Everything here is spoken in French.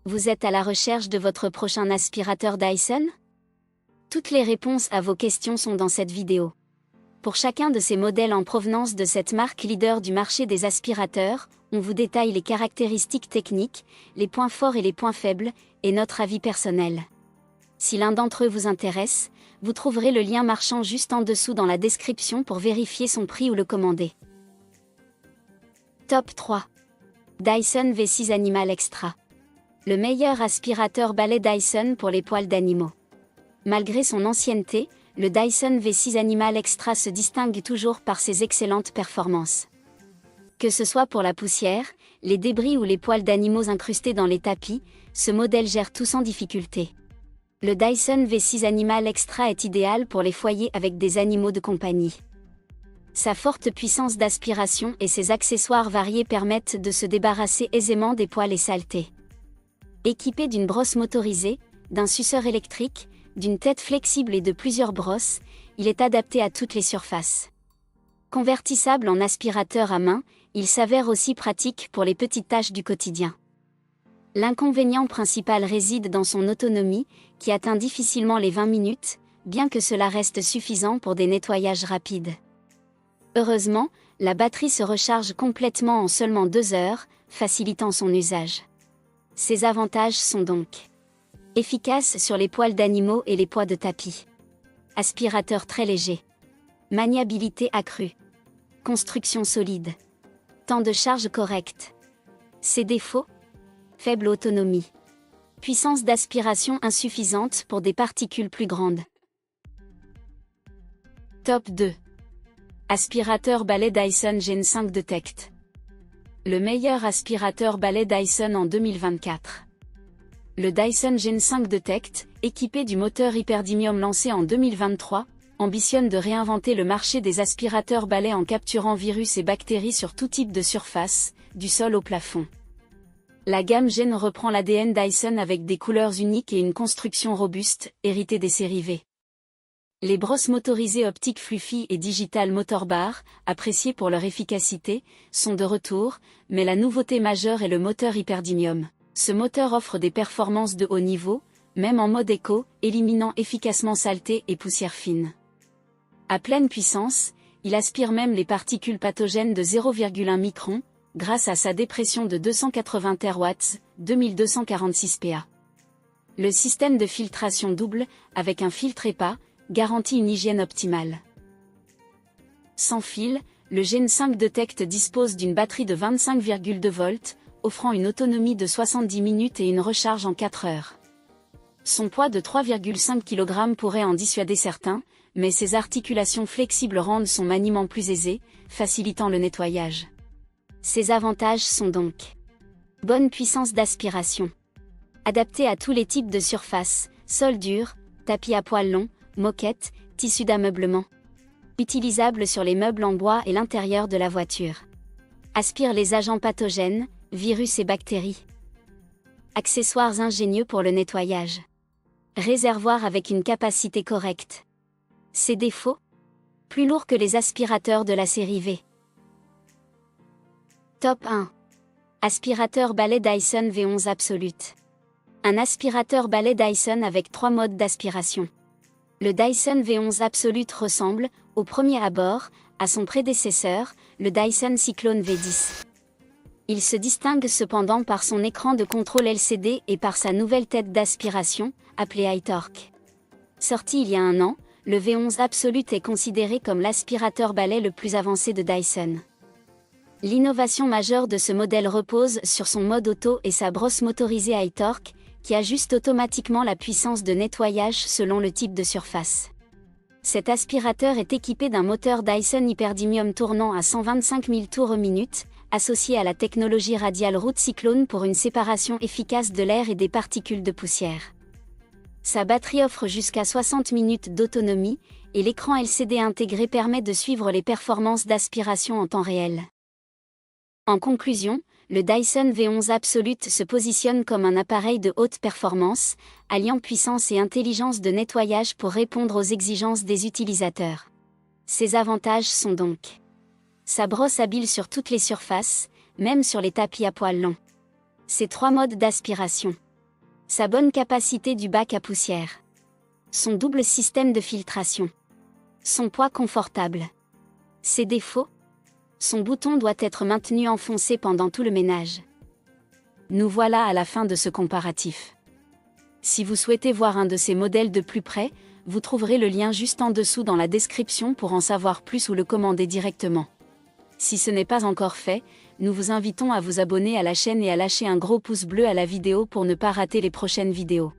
Vous êtes à la recherche de votre prochain aspirateur Dyson? Toutes les réponses à vos questions sont dans cette vidéo. Pour chacun de ces modèles en provenance de cette marque leader du marché des aspirateurs, on vous détaille les caractéristiques techniques, les points forts et les points faibles, et notre avis personnel. Si l'un d'entre eux vous intéresse, vous trouverez le lien marchand juste en dessous dans la description pour vérifier son prix ou le commander. Top 3. Dyson V6 Animal Extra. Le meilleur aspirateur balai Dyson pour les poils d'animaux. Malgré son ancienneté, le Dyson V6 Animal Extra se distingue toujours par ses excellentes performances. Que ce soit pour la poussière, les débris ou les poils d'animaux incrustés dans les tapis, ce modèle gère tout sans difficulté. Le Dyson V6 Animal Extra est idéal pour les foyers avec des animaux de compagnie. Sa forte puissance d'aspiration et ses accessoires variés permettent de se débarrasser aisément des poils et saletés. Équipé d'une brosse motorisée, d'un suceur électrique, d'une tête flexible et de plusieurs brosses, il est adapté à toutes les surfaces. Convertissable en aspirateur à main, il s'avère aussi pratique pour les petites tâches du quotidien. L'inconvénient principal réside dans son autonomie, qui atteint difficilement les 20 minutes, bien que cela reste suffisant pour des nettoyages rapides. Heureusement, la batterie se recharge complètement en seulement 2 heures, facilitant son usage. Ses avantages sont donc efficace sur les poils d'animaux et les poids de tapis. Aspirateur très léger. Maniabilité accrue. Construction solide. Temps de charge correct. Ses défauts? Faible autonomie. Puissance d'aspiration insuffisante pour des particules plus grandes. Top 2. Aspirateur balai Dyson Gen 5 Detect. Le meilleur aspirateur balai Dyson en 2024. Le Dyson Gen 5 Detect, équipé du moteur Hyperdymium lancé en 2023, ambitionne de réinventer le marché des aspirateurs balais en capturant virus et bactéries sur tout type de surface, du sol au plafond. La gamme Gen reprend l'ADN Dyson avec des couleurs uniques et une construction robuste, héritée des séries V. Les brosses motorisées optiques Fluffy et Digital Motor Bar, appréciées pour leur efficacité, sont de retour, mais la nouveauté majeure est le moteur Hyperdymium. Ce moteur offre des performances de haut niveau, même en mode éco, éliminant efficacement saleté et poussière fine. À pleine puissance, il aspire même les particules pathogènes de 0,1 micron, grâce à sa dépression de 280 TW, 2246 PA. Le système de filtration double, avec un filtre EPA, garantit une hygiène optimale. Sans fil, le Gen 5 Detect dispose d'une batterie de 25,2 volts, offrant une autonomie de 70 minutes et une recharge en 4 heures. Son poids de 3,5 kg pourrait en dissuader certains, mais ses articulations flexibles rendent son maniement plus aisé, facilitant le nettoyage. Ses avantages sont donc bonne puissance d'aspiration. Adapté à tous les types de surfaces, sol dur, tapis à poils longs, moquette, tissu d'ameublement. Utilisable sur les meubles en bois et l'intérieur de la voiture. Aspire les agents pathogènes, virus et bactéries. Accessoires ingénieux pour le nettoyage. Réservoir avec une capacité correcte. Ses défauts? Plus lourd que les aspirateurs de la série V. Top 1. Aspirateur balai Dyson V11 Absolute. Un aspirateur balai Dyson avec 3 modes d'aspiration. Le Dyson V11 Absolute ressemble, au premier abord, à son prédécesseur, le Dyson Cyclone V10. Il se distingue cependant par son écran de contrôle LCD et par sa nouvelle tête d'aspiration, appelée iTorque. Sorti il y a 1 an, le V11 Absolute est considéré comme l'aspirateur balai le plus avancé de Dyson. L'innovation majeure de ce modèle repose sur son mode auto et sa brosse motorisée iTorque, qui ajuste automatiquement la puissance de nettoyage selon le type de surface. Cet aspirateur est équipé d'un moteur Dyson Hyperdymium tournant à 125 000 tours minute, associé à la technologie radiale Root Cyclone pour une séparation efficace de l'air et des particules de poussière. Sa batterie offre jusqu'à 60 minutes d'autonomie, et l'écran LCD intégré permet de suivre les performances d'aspiration en temps réel. En conclusion, le Dyson V11 Absolute se positionne comme un appareil de haute performance, alliant puissance et intelligence de nettoyage pour répondre aux exigences des utilisateurs. Ses avantages sont donc sa brosse habile sur toutes les surfaces, même sur les tapis à poils longs. Ses 3 modes d'aspiration. Sa bonne capacité du bac à poussière. Son double système de filtration. Son poids confortable. Ses défauts? Son bouton doit être maintenu enfoncé pendant tout le ménage. Nous voilà à la fin de ce comparatif. Si vous souhaitez voir un de ces modèles de plus près, vous trouverez le lien juste en dessous dans la description pour en savoir plus ou le commander directement. Si ce n'est pas encore fait, nous vous invitons à vous abonner à la chaîne et à lâcher un gros pouce bleu à la vidéo pour ne pas rater les prochaines vidéos.